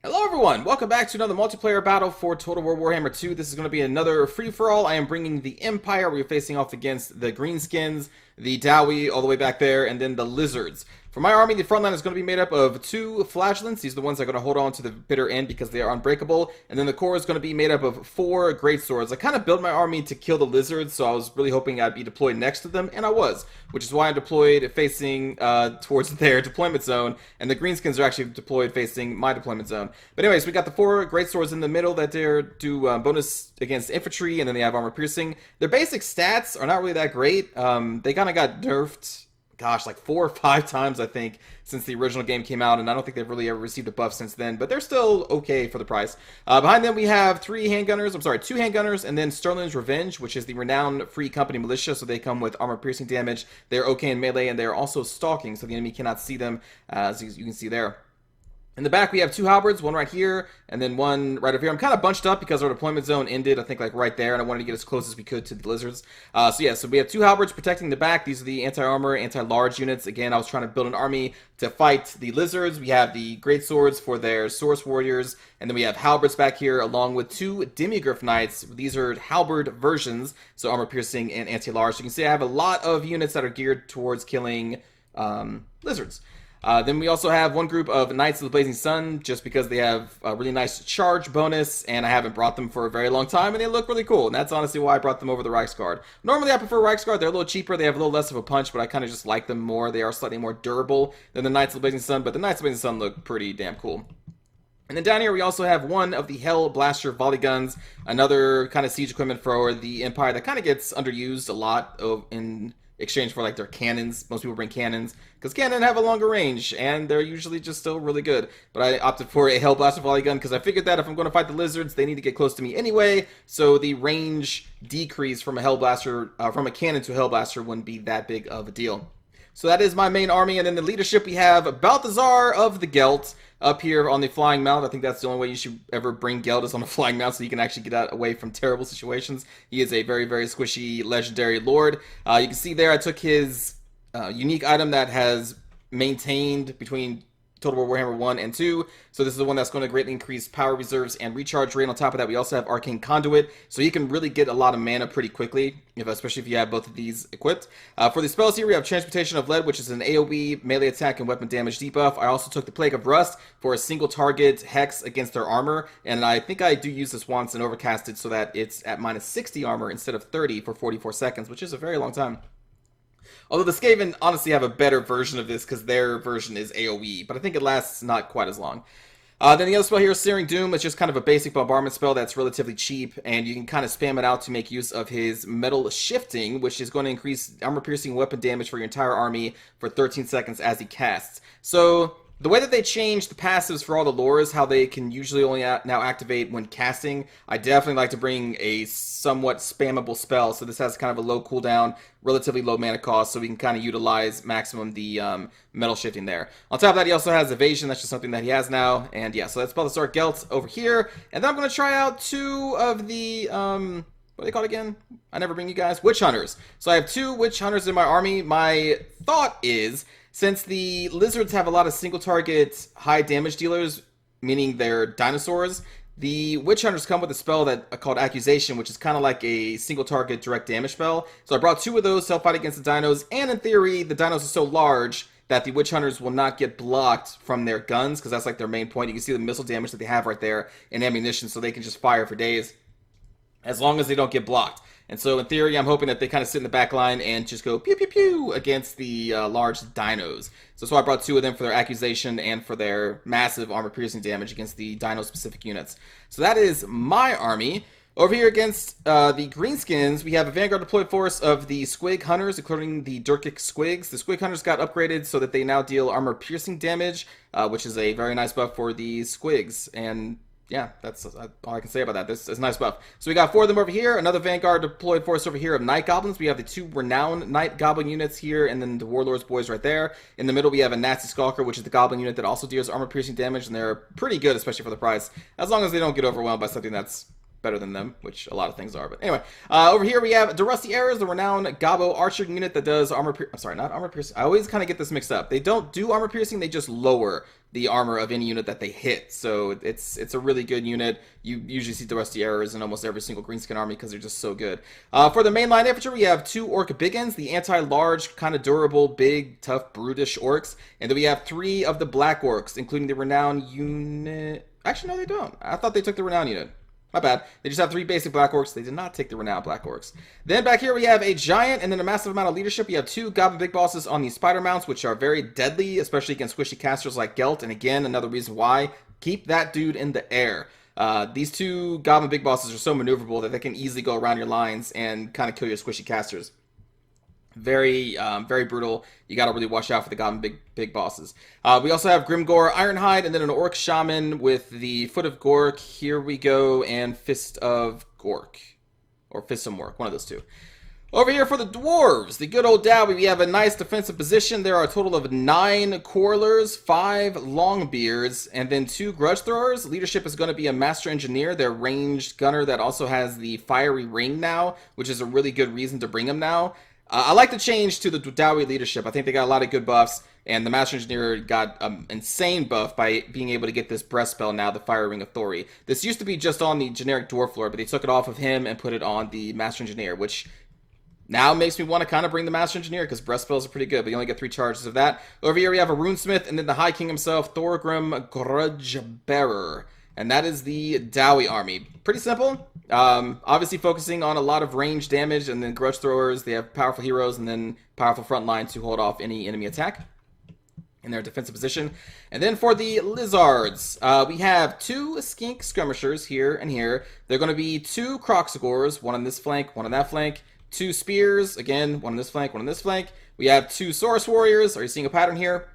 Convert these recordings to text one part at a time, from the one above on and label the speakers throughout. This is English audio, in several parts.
Speaker 1: Hello everyone, welcome back to another multiplayer battle for Total War Warhammer 2. This is going to be another free-for-all. I am bringing the Empire. We're facing off against the Greenskins, the Dowie all the way back there, and then the Lizards. For my army, the front line is going to be made up of 2 Flagellants. These are the ones that are going to hold on to the bitter end because they are unbreakable. And then the core is going to be made up of 4 Greatswords. I kind of built my army to kill the Lizards, so I was really hoping I'd be deployed next to them, and I was. Which is why I'm deployed facing towards their deployment zone, and the Greenskins are actually deployed facing my deployment zone. But anyways, we got the 4 Greatswords in the middle that do bonus against infantry, and then they have armor piercing. Their basic stats are not really that great. They kind of got nerfed, gosh, like 4 or 5 times, I think, since the original game came out, and I don't think they've really ever received a buff since then, but they're still okay for the price. Behind them, we have 2 handgunners, and then Sterling's Revenge, which is the renowned Free Company militia, so they come with armor-piercing damage. They're okay in melee, and they're also stalking, so the enemy cannot see them, as you can see there. In the back, we have 2 halberds, one right here, and then one right over here. I'm kind of bunched up because our deployment zone ended, I think, like right there, and I wanted to get as close as we could to the lizards. So we have 2 halberds protecting the back. These are the anti-armor, anti-large units. Again, I was trying to build an army to fight the lizards. We have the great swords for their source warriors, and then we have halberds back here, along with 2 demigryph knights. These are halberd versions, so armor-piercing and anti-large. So you can see I have a lot of units that are geared towards killing lizards. Then we also have one group of Knights of the Blazing Sun, just because they have a really nice charge bonus, and I haven't brought them for a very long time, and they look really cool, and that's honestly why I brought them over the Reiksguard. Normally I prefer Reiksguard, they're a little cheaper, they have a little less of a punch, but I kind of just like them more. They are slightly more durable than the Knights of the Blazing Sun, but the Knights of the Blazing Sun look pretty damn cool. And then down here we also have one of the Hell Blaster volley guns, another kind of siege equipment for the Empire that kind of gets underused a lot in exchange for like their cannons. Most people bring cannons because cannon have a longer range and they're usually just still really good. But I opted for a Hellblaster volley gun because I figured that if I'm going to fight the lizards, they need to get close to me anyway. So the range decrease from a Hellblaster, from a cannon to a Hellblaster wouldn't be that big of a deal. So that is my main army, and then the leadership we have Balthazar of the Gelt up here on the flying mount. I think that's the only way you should ever bring Gelt is on a flying mount so you can actually get out away from terrible situations. He is a very, very squishy legendary lord. You can see there I took his unique item that has maintained between Total War Warhammer 1 and 2. So this is the one that's going to greatly increase power reserves and recharge rate. On top of that, we also have Arcane Conduit, so you can really get a lot of mana pretty quickly, especially if you have both of these equipped. For the spells here, we have Transmutation of Lead, which is an AoE, melee attack, and weapon damage debuff. I also took the Plague of Rust for a single target hex against their armor, and I think I do use this once and overcast it so that it's at minus 60 armor instead of 30 for 44 seconds, which is a very long time. Although the Skaven honestly have a better version of this because their version is AoE, but I think it lasts not quite as long. Then the other spell here is Searing Doom. It's just kind of a basic bombardment spell that's relatively cheap, and you can kind of spam it out to make use of his Metal Shifting, which is going to increase armor-piercing weapon damage for your entire army for 13 seconds as he casts. So the way that they changed the passives for all the lores, how they can usually only now activate when casting, I definitely like to bring a somewhat spammable spell. So this has kind of a low cooldown, relatively low mana cost, so we can kind of utilize maximum the metal shifting there. On top of that, he also has evasion. That's just something that he has now. And yeah, so that's Balthazar Gelt over here. And then I'm going to try out 2 of the what are they called again? I never bring you guys. Witch Hunters. So I have 2 Witch Hunters in my army. My thought is, since the lizards have a lot of single target high damage dealers, meaning they're dinosaurs, the Witch Hunters come with a spell that called Accusation, which is kind of like a single target direct damage spell. So I brought 2 of those to help fight against the dinos, and in theory, the dinos are so large that the Witch Hunters will not get blocked from their guns, because that's like their main point. You can see the missile damage that they have right there and ammunition, so they can just fire for days as long as they don't get blocked. And so in theory, I'm hoping that they kind of sit in the back line and just go pew pew pew against the large dinos. So I brought 2 of them for their accusation and for their massive armor piercing damage against the dino specific units. So that is my army. Over here against the Greenskins, we have a Vanguard deployed force of the Squig Hunters, including the Durkic Squigs. The Squig Hunters got upgraded so that they now deal armor piercing damage, which is a very nice buff for the Squigs. And yeah, that's all I can say about that. This is a nice buff. So we got 4 of them over here. Another Vanguard deployed force over here of Night Goblins. We have the 2 renowned Night Goblin units here, and then the Warlord's Boys right there. In the middle, we have a Nasty Skulker, which is the Goblin unit that also deals armor-piercing damage, and they're pretty good, especially for the price, as long as they don't get overwhelmed by something that's better than them, which a lot of things are. But anyway, over here we have the Rusty Arrows, the renowned Gabo archer unit that does armor. I'm sorry, not armor piercing. I always kind of get this mixed up. They don't do armor piercing; they just lower the armor of any unit that they hit. So it's a really good unit. You usually see the Rusty Arrows in almost every single Greenskin army because they're just so good. For the mainline infantry, we have 2 Orc Biggins, the anti-large, kind of durable, big, tough, brutish orcs. And then we have 3 of the Black Orcs, including the Renown unit. Actually, no, they don't. I thought they took the Renown unit. My bad. They just have 3 basic Black Orcs. They did not take the Renowned Black Orcs. Then back here we have a Giant and then a massive amount of leadership. We have 2 Goblin Big Bosses on these Spider Mounts, which are very deadly, especially against squishy casters like Gelt. And again, another reason why, keep that dude in the air. These 2 Goblin Big Bosses are so maneuverable that they can easily go around your lines and kind of kill your squishy casters. Very brutal. You got to really watch out for the Goblin big bosses. We also have Grimgore Ironhide, and then an Orc Shaman with the Foot of Gork. Here we go, and Fist of Gork. Or Fist of Mork, one of those 2. Over here for the Dwarves, the good old Dowie, we have a nice defensive position. There are a total of 9 Quarrelers, 5 Longbeards, and then 2 Grudge Throwers. Leadership is going to be a Master Engineer, their ranged gunner that also has the Fiery Ring now, which is a really good reason to bring him now. I like the change to the Dowie leadership. I think they got a lot of good buffs, and the Master Engineer got an insane buff by being able to get this breast spell now, the Fire Ring of Thori. This used to be just on the generic Dwarf Lord, but they took it off of him and put it on the Master Engineer, which now makes me want to kind of bring the Master Engineer, because breast spells are pretty good, but you only get 3 charges of that. Over here we have a Runesmith, and then the High King himself, Thorgrim Grudgebearer. And that is the Dowie army. Pretty simple. Obviously focusing on a lot of range damage, and then Grudge Throwers. They have powerful heroes, and then powerful front line to hold off any enemy attack in their defensive position. And then for the Lizards, we have 2 Skink Skirmishers here and here. They're going to be 2 Kroxigors, one on this flank, one on that flank. 2 Spears, again, one on this flank, one on this flank. We have 2 Saurus Warriors. Are you seeing a pattern here?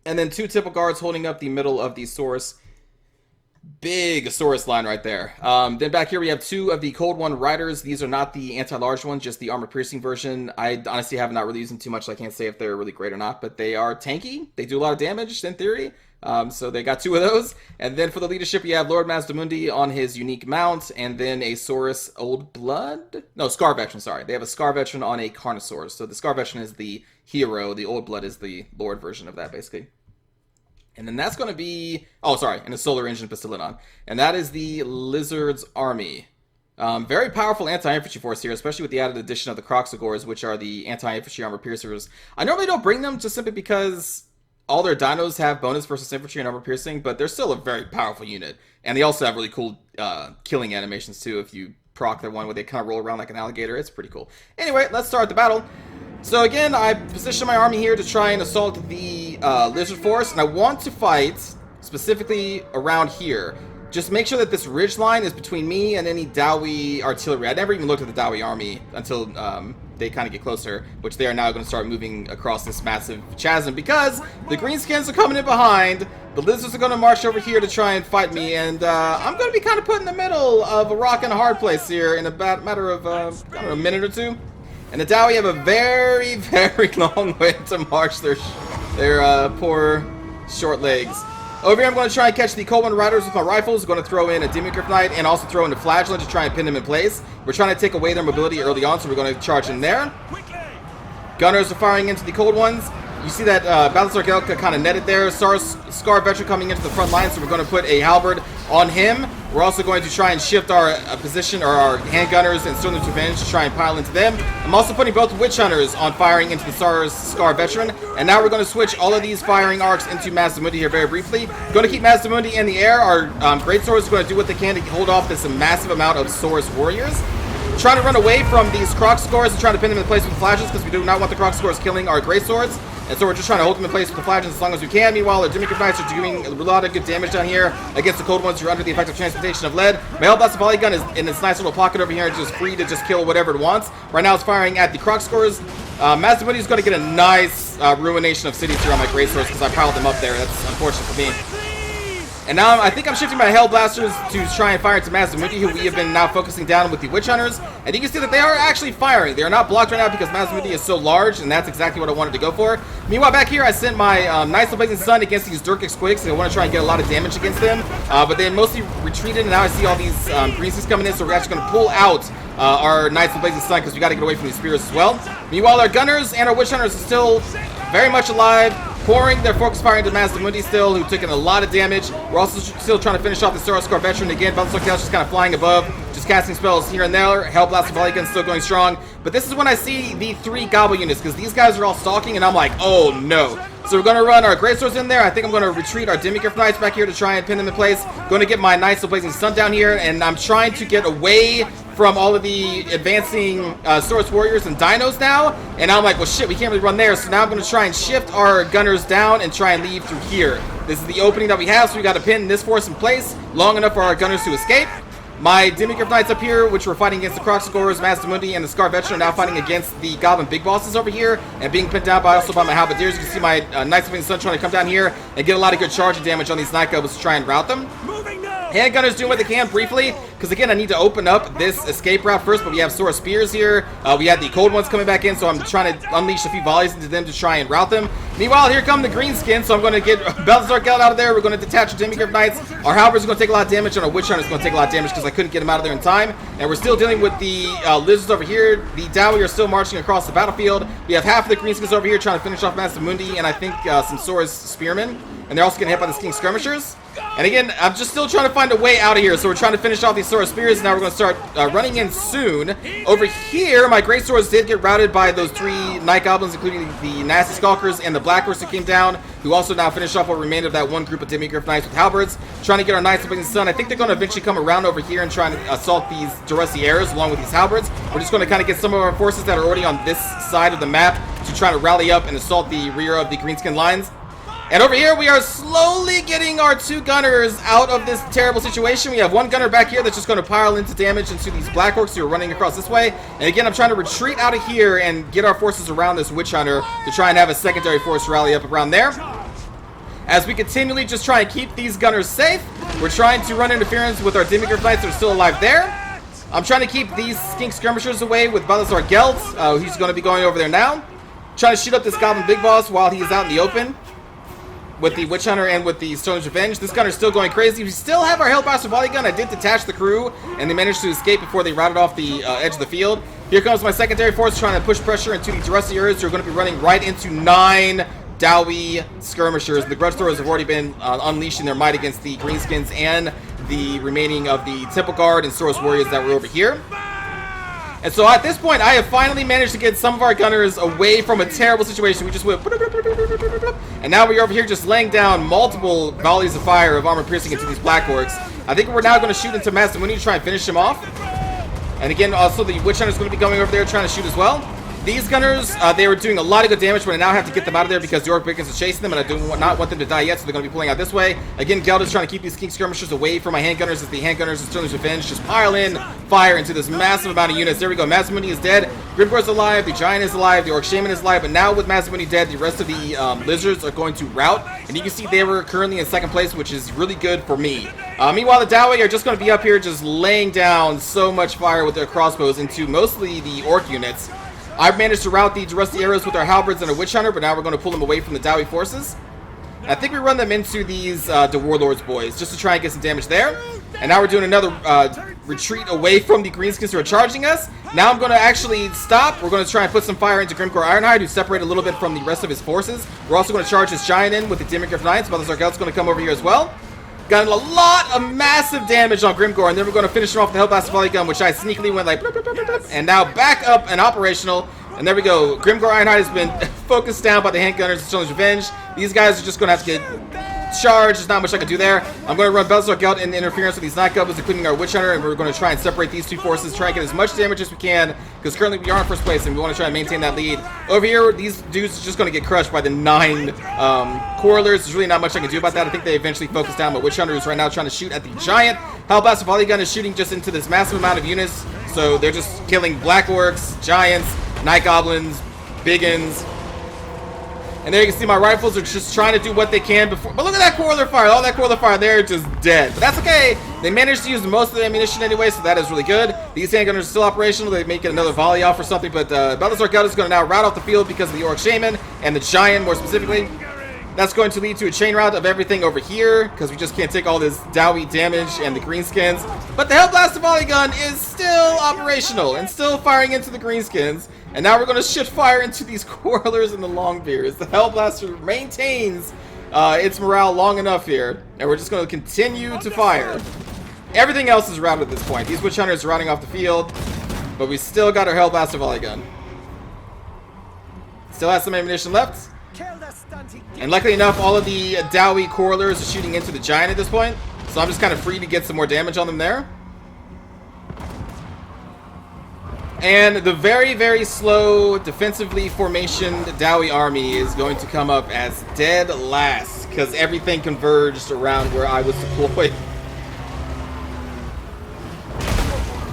Speaker 1: And then 2 Tipple Guards holding up the middle of the Saurus. Big Saurus line right there. Then back here we have 2 of the Cold One Riders. These are not the anti-large ones, just the armor-piercing version. I honestly have not really used them too much, so I can't say if they're really great or not, but they are tanky. They do a lot of damage, in theory. So they got 2 of those. And then for the leadership, you have Lord Mazdamundi on his unique mount, and then a Saurus Old Blood? No, Scar Veteran, sorry. They have a Scar Veteran on a Carnosaur. So the Scar Veteran is the hero. The Old Blood is the Lord version of that, basically. And then that's going to be... Oh, sorry. And a Solar Engine Pistolidon. And that is the Lizard's Army. Very powerful anti-infantry force here, especially with the added addition of the Kroxigors, which are the anti-infantry armor piercers. I normally don't bring them just simply because all their dinos have bonus versus infantry and armor piercing, but they're still a very powerful unit. And they also have really cool killing animations, too, if you proc their one where they kind of roll around like an alligator. It's pretty cool. Anyway, let's start the battle. So again, I position my army here to try and assault the Lizard Force, and I want to fight specifically around here. Just make sure that this ridge line is between me and any Dowie artillery. I never even looked at the Dowie army until they kind of get closer, which they are now going to start moving across this massive chasm because the Greenskins are coming in behind. The Lizards are going to march over here to try and fight me, and I'm going to be kind of put in the middle of a rock and a hard place here in about matter of, I don't know, a minute or 2. And the Dowie have a very, very long way to march their poor short legs. Over here, I'm going to try and catch the Coleman Riders with my rifles. I'm going to throw in a Demigryph Knight and also throw in a Flagellant to try and pin them in place. We're trying to take away their mobility early on, so we're going to charge in there. Gunners are firing into the Cold Ones. You see that Battlestar Galactica kind of netted there. Scar Veteran coming into the front line, so we're going to put a Halberd on him. We're also going to try and shift our position, or our handgunners, and Sterling to Advantage to try and pile into them. I'm also putting both Witch Hunters on firing into the Scar Veteran. And now we're going to switch all of these firing arcs into Mazdamundi here very briefly. Going to keep Mazdamundi in the air. Our Great Swords are going to do what they can to hold off this massive amount of Saurus Warriors. Trying to run away from these Kroxigors and trying to pin them in place with the Flashes because we do not want the Kroxigors killing our Great Swords. And so we're just trying to hold them in place with the Flashes as long as we can. Meanwhile, our Demigryph Knights are doing a lot of good damage down here against the Cold Ones who are under the effective transmutation of lead. My Hellblast Volley Gun is in this nice little pocket over here and just free to just kill whatever it wants. Right now it's firing at the Kroxigors. Mazdamundi is going to get a nice ruination of cities here on my Great Swords because I piled them up there. That's unfortunate for me. And now I think I'm shifting my Hellblasters to try and fire into Mazdamundi, who we have been now focusing down with the Witch Hunters. And you can see that they are actually firing. They are not blocked right now because Mazdamundi is so large, and that's exactly what I wanted to go for. Meanwhile, back here, I sent my Knights of Blazing Sun against these Dirkix Quakes, and I want to try and get a lot of damage against them. But they mostly retreated, and now I see all these Greenskins coming in, so we're actually going to pull out our Knights of Blazing Sun because we got to get away from these spears as well. Meanwhile, our Gunners and our Witch Hunters are still very much alive. pouring their focus fire into Mazdamundi still, who took in a lot of damage. We're also still trying to finish off the Star veteran again. Balthazar Gelt just kind of flying above, just casting spells here and there. Hellblast and Volley Gun still going strong. But this is when I see the 3 Gobble units, because these guys are all stalking, and I'm like, oh no. So we're going to run our Great Swords in there. I think I'm going to retreat our Demigryph Knights back here to try and pin them in place. Going to get my Knights of Blazing Sun down here, and I'm trying to get away from all of the advancing Source Warriors and Dinos now. And I'm like, well shit, we can't really run there. So now I'm going to try and shift our gunners down and try and leave through here. This is the opening that we have, so we got to pin this force in place long enough for our gunners to escape. My Demigryph Knights up here, which were fighting against the Crocsagores, Mazdamundi, and the Scar Veteran, are now fighting against the Goblin Big Bosses over here, and being pinned down by also by my Halberdiers. You can see my Knights of the Sun trying to come down here and get a lot of good charging damage on these Night Goblins to try and rout them. Handgunners doing what they can briefly, because again, I need to open up this escape route first, but we have Sword Spears here. We had the cold ones coming back in, so I'm trying to unleash a few volleys into them to try and rout them. Meanwhile, here come the Greenskin, so I'm going to get Balthazar Gelt out of there. We're going to detach Demigryph Knights. Our Halberds are going to take a lot of damage, and our Witch Hunter is going to take a lot of damage because I couldn't get him out of there in time. And we're still dealing with the Lizards over here. The Dowie are still marching across the battlefield. We have half of the Greenskins over here trying to finish off Mazdamundi, and I think some Sora's Spearmen. And they're also getting hit by the King Skirmishers. And again, I'm just still trying to find a way out of here. So we're trying to finish off these Sora Spears. Now we're going to start running in soon. Over here, my Great Swords did get routed by those 3 Night Goblins, including the Nasty Skulkers and the Black Horse who came down, who also now finished off what remained of that one group of Demigryph Knights with Halberds. Trying to get our Knights of the Sun. I think they're going to eventually come around over here and try and assault these Duressiers along with these Halberds. We're just going to kind of get some of our forces that are already on this side of the map to try to rally up and assault the rear of the Greenskin lines. And over here, we are slowly getting our 2 gunners out of this terrible situation. We have 1 gunner back here that's just going to pile into damage into these Black Orcs who are running across this way. And again, I'm trying to retreat out of here and get our forces around this Witch Hunter to try and have a secondary force rally up around there. As we continually just try and keep these gunners safe, we're trying to run interference with our Demigryph Knights that are still alive there. I'm trying to keep these Skink Skirmishers away with Balthazar Gelt. He's going to be going over there now. Trying to shoot up this Goblin Big Boss while he's out in the open with the Witch Hunter and with the Stone's Revenge. This gunner's still going crazy. We still have our Hellblaster Volley Gun. I did detach the crew, and they managed to escape before they routed off the edge of the field. Here comes my secondary force trying to push pressure into the Duressiers, who are going to be running right into 9 Dowie Skirmishers. The Grudge Throwers have already been unleashing their might against the Greenskins and the remaining of the Temple Guard and Soros Warriors that were over here. And so at this point, I have finally managed to get some of our gunners away from a terrible situation. We just went, and now we're over here just laying down multiple volleys of fire of armor piercing into these Black Orcs. I think we're now going to shoot into Mazdamundi to try and finish him off. And again, also the Witch Hunter is going to be going over there trying to shoot as well. These gunners, they were doing a lot of good damage, but I now have to get them out of there because the Orc Brigands are chasing them, and I do not want them to die yet, so they're going to be pulling out this way. Again, Gelt is trying to keep these King Skirmishers away from my handgunners as the handgunners and Sterling's Revenge just pile in fire into this massive amount of units. There we go. Mazdamundi is dead. Grimgor's alive. The Giant is alive. The Orc Shaman is alive. But now with Mazdamundi dead, the rest of the Lizards are going to rout. And you can see they were currently in 2nd place, which is really good for me. Meanwhile, the Dowie are just going to be up here just laying down so much fire with their crossbows into mostly the Orc units. I've managed to rout the Rusty Arrows with our Halberds and a Witch Hunter, but now we're going to pull them away from the Dowie forces. And I think we run them into these the Warlords boys, just to try and get some damage there. And now we're doing another retreat away from the Greenskins who are charging us. Now I'm going to actually stop. We're going to try and put some fire into Grimgor Ironhide, who's separated a little bit from the rest of his forces. We're also going to charge his Giant in with the Demigryph Knights. Balthazar Gelt's going to come over here as well. Got a lot of massive damage on Grimgor, and then we're going to finish him off with the Hellblast Volley Gun, which I sneakily went like, and now back up and operational. And there we go. Grimgor Ironhide has been focused down by the handgunners and Sterling's Revenge. These guys are just going to have to get charged. There's not much I can do there. I'm going to run Balthazar Gelt in interference with these Night Goblins, including our Witch Hunter, and we're going to try and separate these 2 forces, try and get as much damage as we can, because currently we are in 1st place, and we want to try and maintain that lead. Over here, these dudes are just going to get crushed by the 9 Quarrelers. There's really not much I can do about that. I think they eventually focus down, but Witch Hunter is right now trying to shoot at the Giant. Hellblast Volley Gun is shooting just into this massive amount of units, so they're just killing Black Orcs, Giants, Night Goblins, Biggins. And there you can see my rifles are just trying to do what they can before. But look at that Quarreler fire. All that Quarreler fire, they're just dead. But that's okay. They managed to use most of the ammunition anyway, so that is really good. These handgunners are still operational. They may get another volley off or something. But Balthazar Gelt is going to now rout off the field because of the Orc Shaman and the Giant, more specifically. That's going to lead to a chain rout of everything over here, because we just can't take all this Dowie damage and the Greenskins. But the Hellblast Volley Gun is still operational and still firing into the Greenskins. And now we're going to shift fire into these Quarrelers and the Longbeards. The Hellblaster maintains its morale long enough here. And we're just going to continue to fire. Everything else is routed at this point. These Witch Hunters are routing off the field. But we still got our Hellblaster volley gun. Still has some ammunition left. And luckily enough, all of the Dowie Quarrelers are shooting into the Giant at this point. So I'm just kind of free to get some more damage on them there. And the very, very slow, defensively formationed Dowie army is going to come up as dead last. Because everything converged around where I was deployed.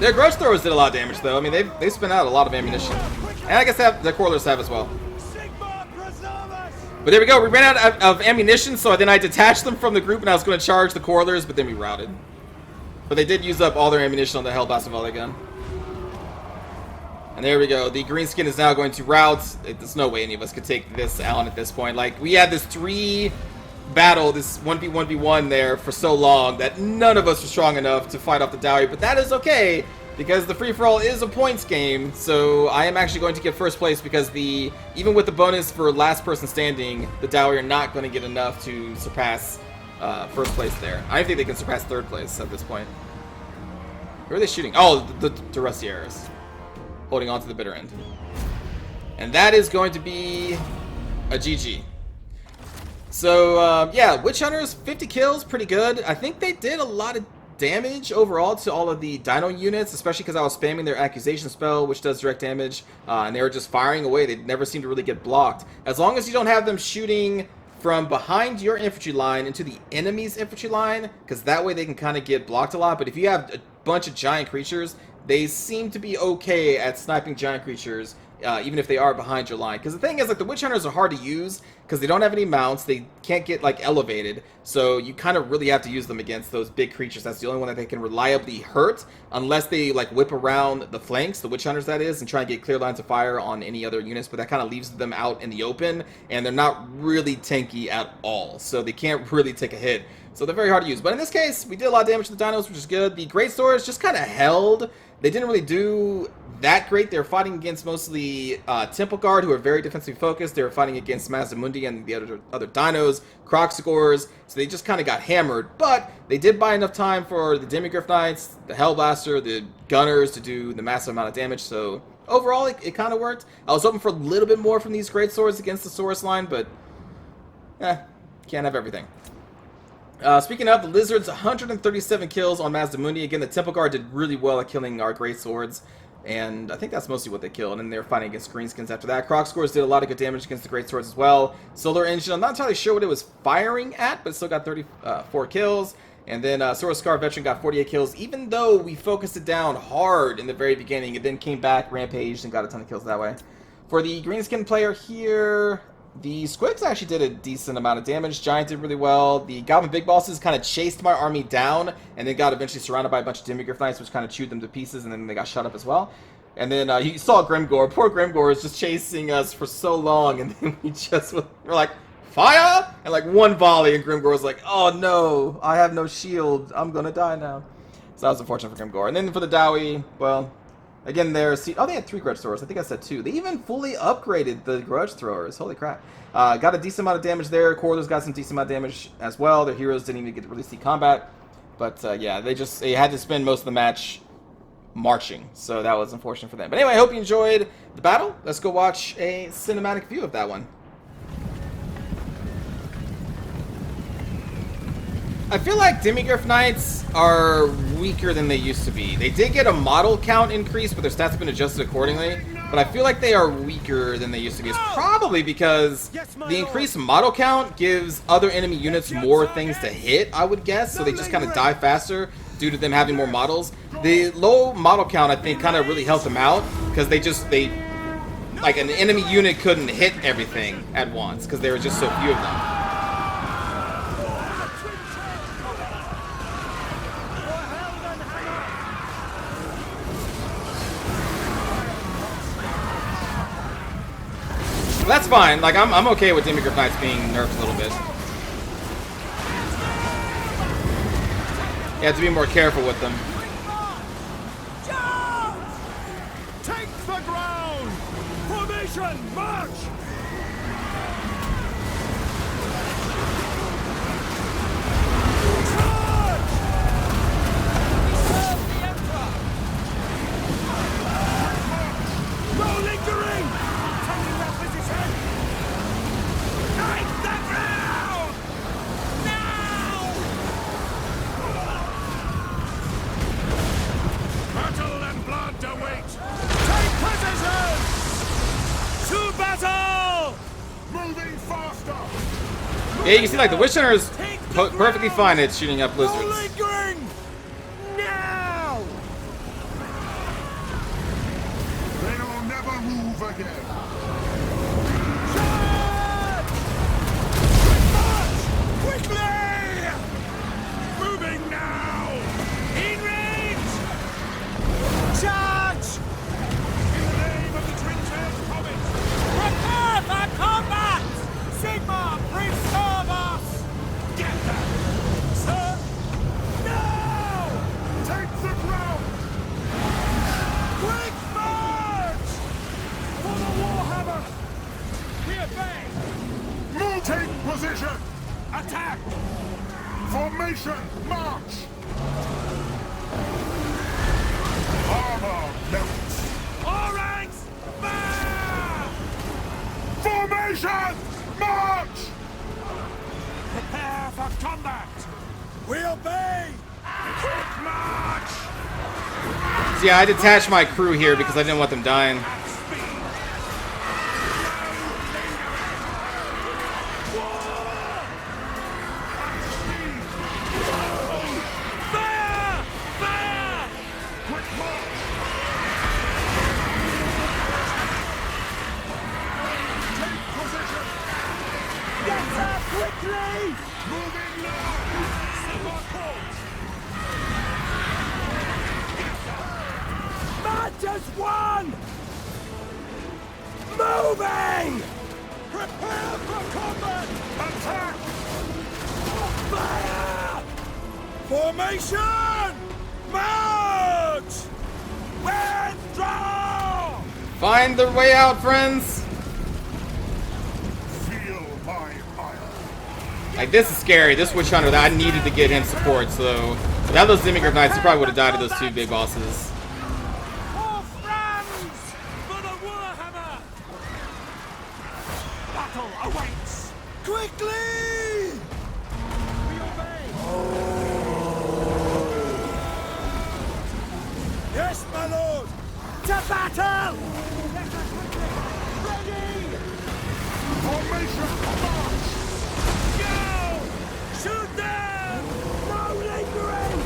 Speaker 1: Their Grudge Throwers did a lot of damage, though. I mean, they spent out a lot of ammunition. And I guess the Quarrelers have as well. But there we go. We ran out of ammunition, so then I detached them from the group, and I was going to charge the Quarrelers, but then we routed. But they did use up all their ammunition on the Hellblaster volley gun. And there we go. The Greenskin is now going to rout. There's no way any of us could take this out at this point. Like, we had this 3-battle, this 1v1v1 there for so long that none of us were strong enough to fight off the Dowie. But that is okay, because the free-for-all is a points game. So I am actually going to get first place because even with the bonus for last person standing, the Dowie are not going to get enough to surpass first place there. I think they can surpass third place at this point. Who are they shooting? Oh, the Rusty-Arrows. Holding on to the bitter end. And that is going to be a GG. So, yeah, Witch Hunters, 50 kills, pretty good. I think they did a lot of damage overall to all of the Dino units, especially because I was spamming their Accusation spell, which does direct damage, and they were just firing away. They never seemed to really get blocked. As long as you don't have them shooting from behind your infantry line into the enemy's infantry line, because that way they can kind of get blocked a lot. But if you have a bunch of giant creatures, they seem to be okay at sniping giant creatures, even if they are behind your line. Because the thing is, like, the Witch Hunters are hard to use because they don't have any mounts. They can't get, like, elevated. So you kind of really have to use them against those big creatures. That's the only one that they can reliably hurt, unless they, like, whip around the flanks, the Witch Hunters, that is, and try and get clear lines of fire on any other units. But that kind of leaves them out in the open, and they're not really tanky at all. So they can't really take a hit. So they're very hard to use. But in this case, we did a lot of damage to the dinos, which is good. The Great Swords just kind of held. They didn't really do that great. They were fighting against mostly Temple Guard, who are very defensively focused. They were fighting against Mazdamundi and the other dinos, Crocscores, so they just kind of got hammered. But they did buy enough time for the Demigryph Knights, the Hellblaster, the Gunners to do the massive amount of damage. So overall, it kind of worked. I was hoping for a little bit more from these Great Swords against the Saurus line, but can't have everything. Speaking of, the Lizards, 137 kills on Mazdamundi. Again, the Temple Guard did really well at killing our Great Swords. And I think that's mostly what they killed. And they were fighting against Greenskins after that. Crocscores did a lot of good damage against the Great Swords as well. Solar Engine, I'm not entirely sure what it was firing at, but it still got 34 kills. And then Saurus Scar Veteran got 48 kills, even though we focused it down hard in the very beginning. It then came back, rampaged, and got a ton of kills that way. For the Greenskin player here, the Squigs actually did a decent amount of damage. Giant did really well. The Goblin Big Bosses kind of chased my army down and then got eventually surrounded by a bunch of Demigryph Knights, which kind of chewed them to pieces, and then they got shot up as well. And then you saw Grimgor. Poor Grimgor was just chasing us for so long, and then we just were like, fire! And like one volley, and Grimgor was like, oh no, I have no shield. I'm gonna die now. So that was unfortunate for Grimgor. And then for the Dowie, well, again, they had 3 Grudge Throwers. I think I said 2. They even fully upgraded the Grudge Throwers. Holy crap. Got a decent amount of damage there. Quarrelers got some decent amount of damage as well. Their heroes didn't even get to really see combat. But yeah, they had to spend most of the match marching. So that was unfortunate for them. But anyway, I hope you enjoyed the battle. Let's go watch a cinematic view of that one. I feel like Demigryph Knights are weaker than they used to be. They did get a model count increase, but their stats have been adjusted accordingly. But I feel like they are weaker than they used to be. It's probably because the increased model count gives other enemy units more things to hit, I would guess. So they just kind of die faster due to them having more models. The low model count, I think, kind of really helped them out. Because like an enemy unit couldn't hit everything at once. Because there were just so few of them. That's fine. Like, I'm okay with Demigryph Knights being nerfed a little bit. You have to be more careful with them.
Speaker 2: Take the ground! Formation, march!
Speaker 1: Yeah, you can see like the Witch Hunter is perfectly fine at shooting up lizards.
Speaker 2: Now!
Speaker 3: They'll never move again.
Speaker 2: Charge! March! Quickly! Moving now! In range! Charge! In the name of the Twin-Tailed Comet! Prepare for combat! Sigma, preserve us! Get them! Sir! Now!
Speaker 3: Take the ground!
Speaker 2: Quick march! For the Warhammer! We obey!
Speaker 3: Move! Take position!
Speaker 2: Attack!
Speaker 3: Formation! March! Armor melts!
Speaker 2: All ranks! Fire!
Speaker 3: Formation! March!
Speaker 2: Prepare for combat! We obey! Quick march!
Speaker 1: So yeah, I detached my crew here because I didn't want them dying.
Speaker 2: At speed! Fire! Fire!
Speaker 3: Quick march! Take position!
Speaker 2: Get up quickly!
Speaker 3: Moving now!
Speaker 2: Sigma calls! Match as one! Moving! Prepare for combat!
Speaker 3: Attack!
Speaker 2: Fire! Formation! March! Withdraw!
Speaker 1: Find the way out, friends!
Speaker 3: Feel my ire!
Speaker 1: Like, this is scary. This Witch Hunter, that I needed to get him support, so without those Demigryph Knights, he probably would have died to those two big bosses.
Speaker 2: All friends for the Warhammer! Battle awaits! Quickly! We obey! Yes, my lord! To battle! Ready!
Speaker 3: Formation! March!
Speaker 2: Go! Shoot them! No lingering!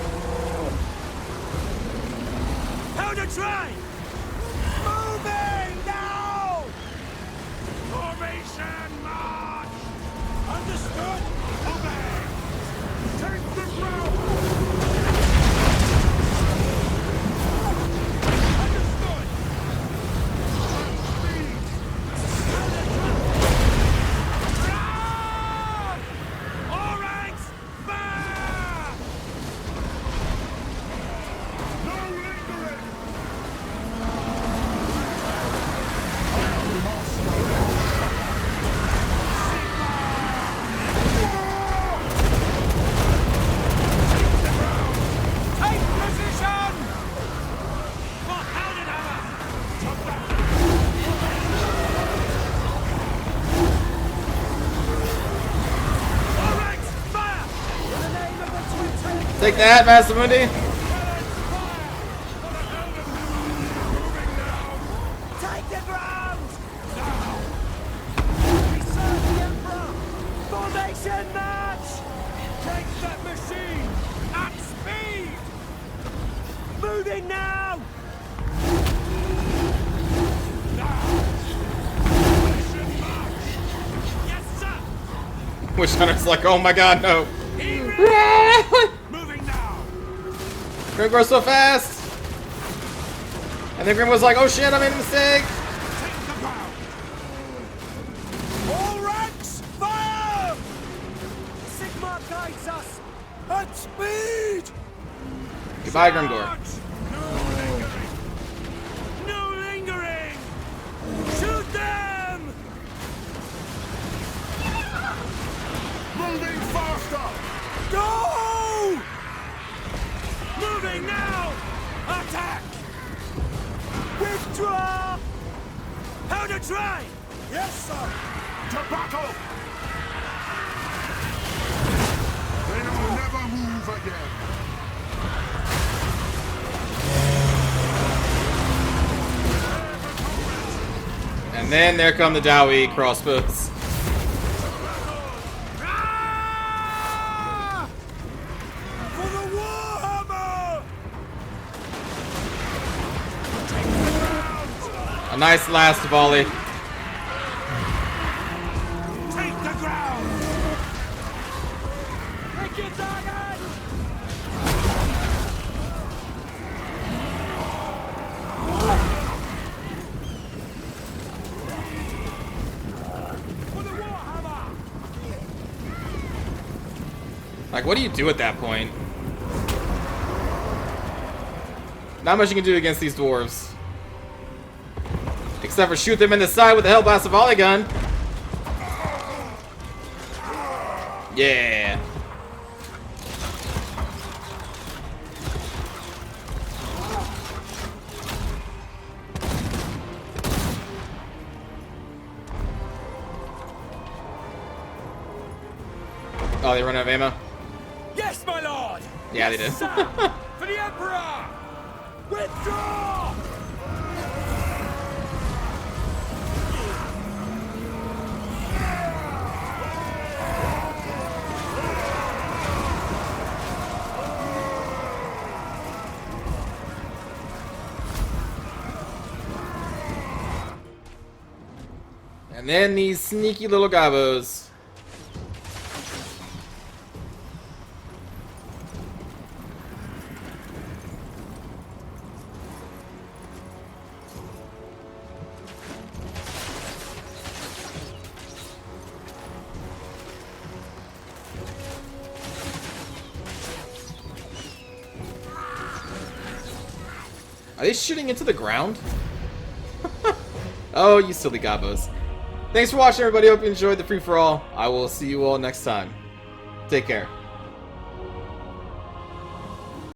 Speaker 2: Powder try! Moving now! Formation march! Understood? Obey!
Speaker 3: Take the ground!
Speaker 2: Understood! Run! All ranks, fire!
Speaker 3: No lingering!
Speaker 2: Take position! For Heldenhammer! To battle! All ranks, fire! In the name of the Twin-Tailed
Speaker 1: Take that, Masamundi!
Speaker 2: Take the ground! Now! We serve the Emperor! Formation march! Take that machine! At speed! Moving now! Now! Formation march! Yes, sir!
Speaker 1: Witch Hunter's like, oh my god, no.
Speaker 2: Moving now!
Speaker 1: Grim grows so fast! And then Grim was like, oh shit, I made a mistake!
Speaker 2: Take the ground! All ranks, fire! Sigma guides us! At speed!
Speaker 1: Goodbye, Grimgor.
Speaker 2: Charge! No lingering! No lingering! Shoot them! Draw! Powder dry! Yes, sir!
Speaker 3: To battle! They'll never move again.
Speaker 1: And then there come the Dowie crossbows.
Speaker 2: Ah! For the Warhammer!
Speaker 1: A nice last volley.
Speaker 2: Take the ground! Take your target! For the Warhammer!
Speaker 1: Like, what do you do at that point? Not much you can do against these dwarves. Except for shoot them in the side with the Hellblast volley gun. Yeah. Oh, they run out of ammo?
Speaker 2: Yes, my lord!
Speaker 1: Yeah, they did.
Speaker 2: Sir! For the Emperor! Withdraw!
Speaker 1: And then these sneaky little gobos. Are they shooting into the ground? Oh, you silly gobos. Thanks for watching, everybody. Hope you enjoyed the free-for-all. I will see you all next time. Take care.